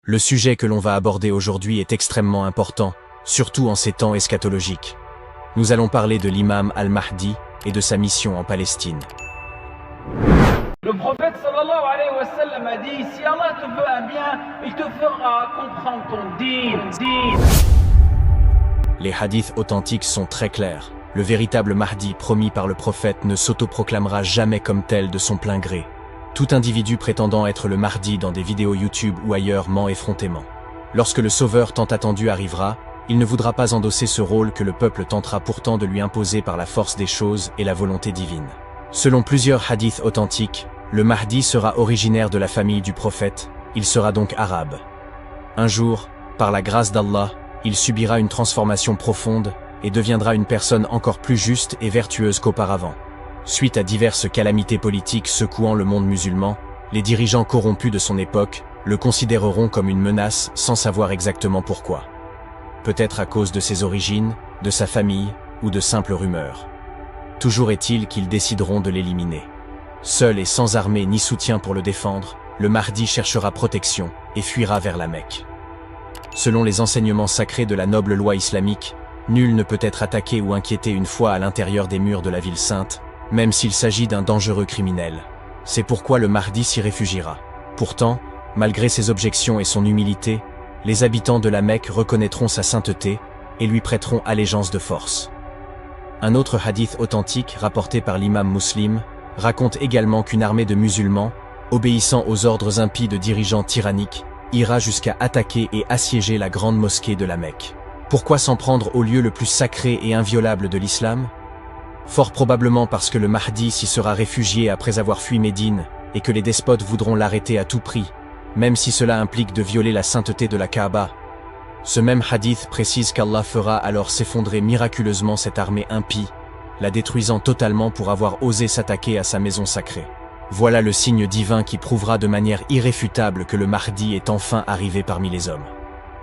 Le sujet que l'on va aborder aujourd'hui est extrêmement important, surtout en ces temps eschatologiques. Nous allons parler de l'imam al-Mahdi et de sa mission en Palestine. Le prophète sallallahu alayhi wa sallam a dit, si Allah te veut un bien, il te fera comprendre ton dîn. Les hadiths authentiques sont très clairs. Le véritable Mahdi promis par le prophète ne s'autoproclamera jamais comme tel de son plein gré. Tout individu prétendant être le Mahdi dans des vidéos YouTube ou ailleurs ment effrontément. Lorsque le sauveur tant attendu arrivera, il ne voudra pas endosser ce rôle que le peuple tentera pourtant de lui imposer par la force des choses et la volonté divine. Selon plusieurs hadiths authentiques, le Mahdi sera originaire de la famille du prophète, il sera donc arabe. Un jour, par la grâce d'Allah, il subira une transformation profonde et deviendra une personne encore plus juste et vertueuse qu'auparavant. Suite à diverses calamités politiques secouant le monde musulman, les dirigeants corrompus de son époque le considéreront comme une menace sans savoir exactement pourquoi. Peut-être à cause de ses origines, de sa famille ou de simples rumeurs. Toujours est-il qu'ils décideront de l'éliminer. Seul et sans armée ni soutien pour le défendre, le Mahdi cherchera protection et fuira vers la Mecque. Selon les enseignements sacrés de la noble loi islamique, nul ne peut être attaqué ou inquiété une fois à l'intérieur des murs de la ville sainte, même s'il s'agit d'un dangereux criminel. C'est pourquoi le Mahdi s'y réfugiera. Pourtant, malgré ses objections et son humilité, les habitants de la Mecque reconnaîtront sa sainteté et lui prêteront allégeance de force. Un autre hadith authentique rapporté par l'imam Muslim raconte également qu'une armée de musulmans, obéissant aux ordres impies de dirigeants tyranniques, ira jusqu'à attaquer et assiéger la grande mosquée de la Mecque. Pourquoi s'en prendre au lieu le plus sacré et inviolable de l'islam? Fort probablement parce que le Mahdi s'y sera réfugié après avoir fui Médine et que les despotes voudront l'arrêter à tout prix, même si cela implique de violer la sainteté de la Kaaba. Ce même hadith précise qu'Allah fera alors s'effondrer miraculeusement cette armée impie, la détruisant totalement pour avoir osé s'attaquer à sa maison sacrée. Voilà le signe divin qui prouvera de manière irréfutable que le Mahdi est enfin arrivé parmi les hommes.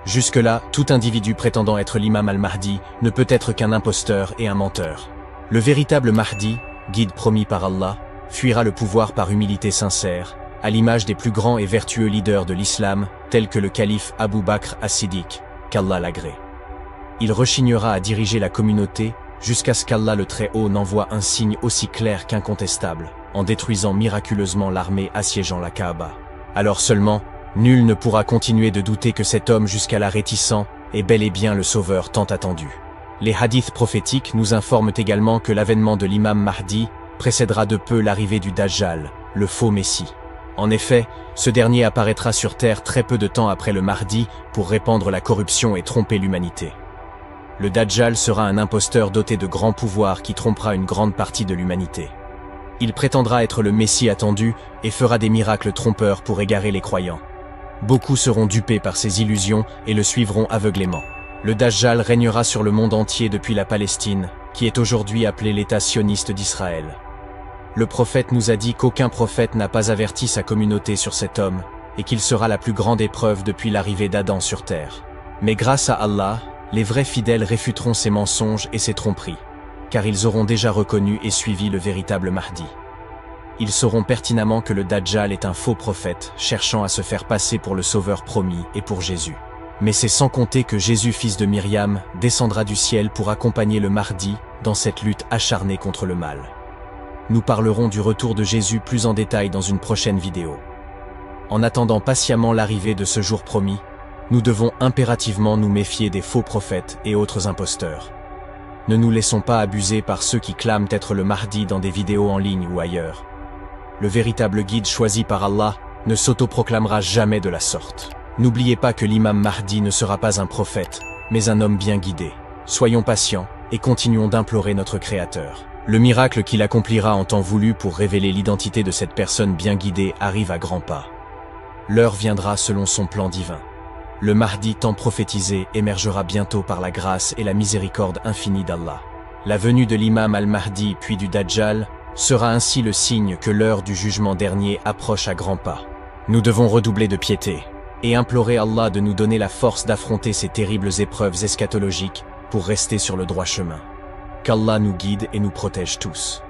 Jusque-là, tout individu prétendant être l'imam al-Mahdi ne peut être qu'un imposteur et un menteur. Le véritable Mahdi, guide promis par Allah, fuira le pouvoir par humilité sincère, à l'image des plus grands et vertueux leaders de l'islam, tels que le calife Abu Bakr as-Siddiq, qu'Allah l'agrée. Il rechignera à diriger la communauté jusqu'à ce qu'Allah le Très-Haut n'envoie un signe aussi clair qu'incontestable, en détruisant miraculeusement l'armée assiégeant la Kaaba. Alors seulement, nul ne pourra continuer de douter que cet homme jusqu'à là réticent est bel et bien le sauveur tant attendu. Les hadiths prophétiques nous informent également que l'avènement de l'imam Mahdi précédera de peu l'arrivée du Dajjal, le faux Messie. En effet, ce dernier apparaîtra sur terre très peu de temps après le Mahdi pour répandre la corruption et tromper l'humanité. Le Dajjal sera un imposteur doté de grands pouvoirs qui trompera une grande partie de l'humanité. Il prétendra être le Messie attendu et fera des miracles trompeurs pour égarer les croyants. Beaucoup seront dupés par ses illusions et le suivront aveuglément. Le Dajjal régnera sur le monde entier depuis la Palestine, qui est aujourd'hui appelée l'État sioniste d'Israël. Le prophète nous a dit qu'aucun prophète n'a pas averti sa communauté sur cet homme, et qu'il sera la plus grande épreuve depuis l'arrivée d'Adam sur terre. Mais grâce à Allah, les vrais fidèles réfuteront ces mensonges et ces tromperies, car ils auront déjà reconnu et suivi le véritable Mahdi. Ils sauront pertinemment que le Dajjal est un faux prophète, cherchant à se faire passer pour le sauveur promis et pour Jésus. Mais c'est sans compter que Jésus, fils de Myriam, descendra du ciel pour accompagner le Mahdi dans cette lutte acharnée contre le mal. Nous parlerons du retour de Jésus plus en détail dans une prochaine vidéo. En attendant patiemment l'arrivée de ce jour promis, nous devons impérativement nous méfier des faux prophètes et autres imposteurs. Ne nous laissons pas abuser par ceux qui clament être le Mahdi dans des vidéos en ligne ou ailleurs. Le véritable guide choisi par Allah ne s'autoproclamera jamais de la sorte. N'oubliez pas que l'imam Mahdi ne sera pas un prophète, mais un homme bien guidé. Soyons patients et continuons d'implorer notre Créateur. Le miracle qu'il accomplira en temps voulu pour révéler l'identité de cette personne bien guidée arrive à grands pas. L'heure viendra selon son plan divin. Le Mahdi tant prophétisé émergera bientôt par la grâce et la miséricorde infinie d'Allah. La venue de l'imam al-Mahdi puis du Dajjal sera ainsi le signe que l'heure du jugement dernier approche à grands pas. Nous devons redoubler de piété et implorer Allah de nous donner la force d'affronter ces terribles épreuves eschatologiques pour rester sur le droit chemin. Qu'Allah nous guide et nous protège tous.